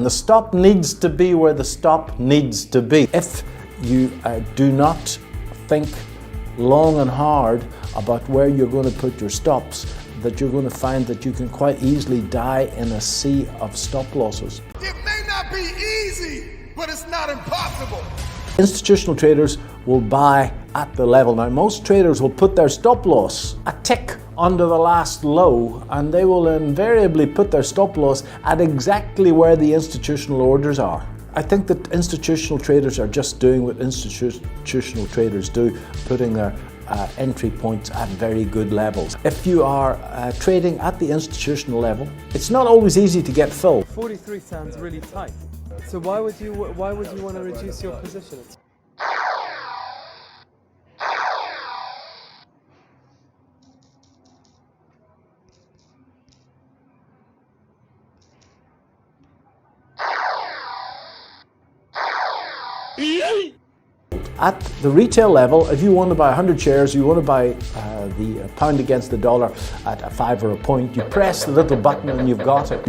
And the stop needs to be where the stop needs to be. If you do not think long and hard about where you're going to put your stops, that you're going to find that you can quite easily die in a sea of stop losses. It may not be easy, but it's not impossible. Institutional traders will buy at the level. Now, most traders will put their stop loss a tick under the last low, and they will invariably put their stop loss at exactly where the institutional orders are. I think that institutional traders are just doing what institutional traders do, putting their entry points at very good levels. If you are trading at the institutional level, it's not always easy to get filled. 43 sounds really tight. So why would you want to reduce your position? At the retail level, if you want to buy 100 shares, you want to buy the pound against the dollar at a 5 or a point, you press the little button and you've got it.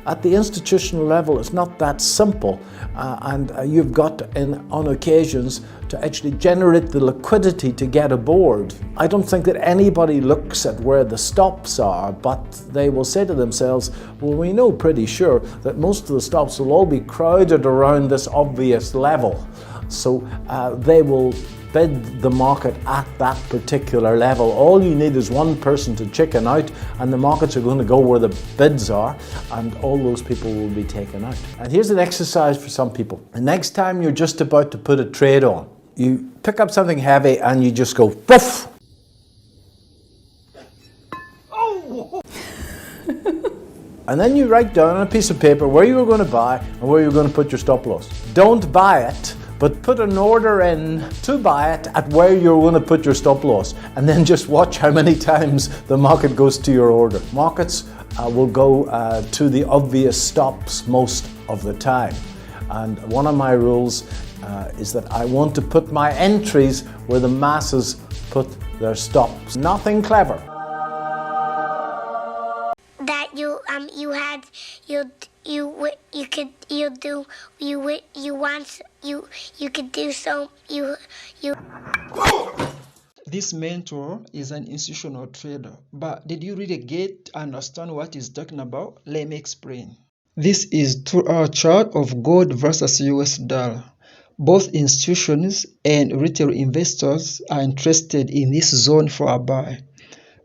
At the institutional level, it's not that simple, and you've got, on occasions, to actually generate the liquidity to get aboard. I don't think that anybody looks at where the stops are, but they will say to themselves, well, we know pretty sure that most of the stops will all be crowded around this obvious level. So they will bid the market at that particular level. All you need is one person to chicken out, and the markets are going to go where the bids are, and all those people will be taken out. And here's an exercise for some people. The next time you're just about to put a trade on, you pick up something heavy and you just go poof. Oh. And then you write down on a piece of paper where you were going to buy and where you're going to put your stop loss. Don't buy it, but put an order in to buy it at where you're going to put your stop loss, and then just watch how many times the market goes to your order. Markets will go to the obvious stops most of the time, and one of my rules is that I want to put my entries where the masses put their stops. Nothing clever. That you could do so. This mentor is an institutional trader, but did you really understand what he's talking about? Let me explain. This is 2-hour chart of gold versus US dollar. Both institutions and retail investors are interested in this zone for a buy.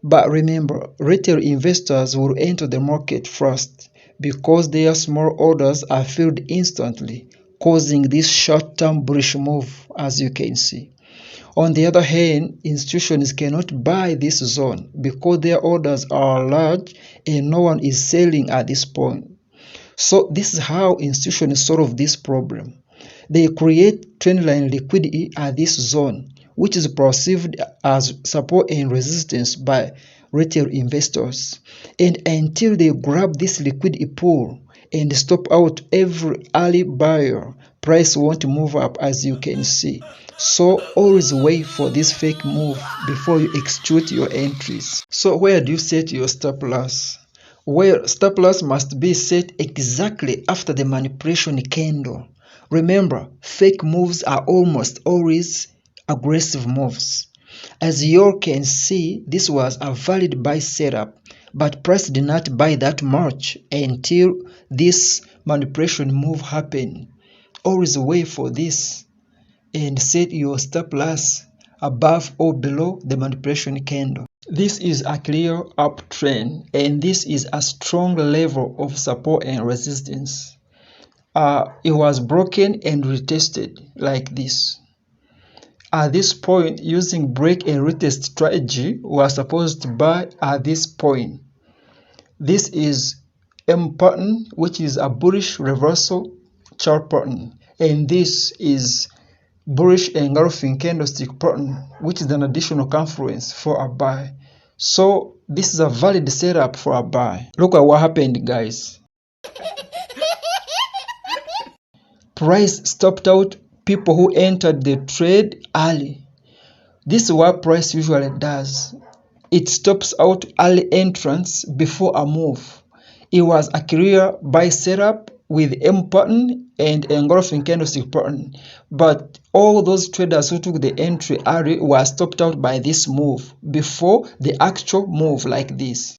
But remember, retail investors will enter the market first because their small orders are filled instantly, causing this short-term bullish move, as you can see. On the other hand, institutions cannot buy this zone because their orders are large and no one is selling at this point. So this is how institutions solve this problem. They create trendline liquidity at this zone, which is perceived as support and resistance by retail investors. And until they grab this liquidity pool and stop out every early buyer, price won't move up, as you can see. So always wait for this fake move before you execute your entries. So where do you set your stop loss? Well, stop loss must be set exactly after the manipulation candle. Remember, fake moves are almost always aggressive moves. As you all can see, this was a valid buy setup, but price did not buy that much until this manipulation move happened. Always wait for this and set your stop loss above or below the manipulation candle. This is a clear uptrend, and this is a strong level of support and resistance. It was broken and retested like this. At this point, using break and retest strategy, we are supposed to buy at this point. This is M pattern, which is a bullish reversal chart pattern, and this is bullish engulfing candlestick pattern, which is an additional confluence for a buy. So this is a valid setup for a buy. Look at what happened, guys. Price stopped out people who entered the trade early. This is what price usually does. It stops out early entrants before a move. It was a clear buy setup with M pattern and engulfing candlestick pattern, but all those traders who took the entry early were stopped out by this move before the actual move like this.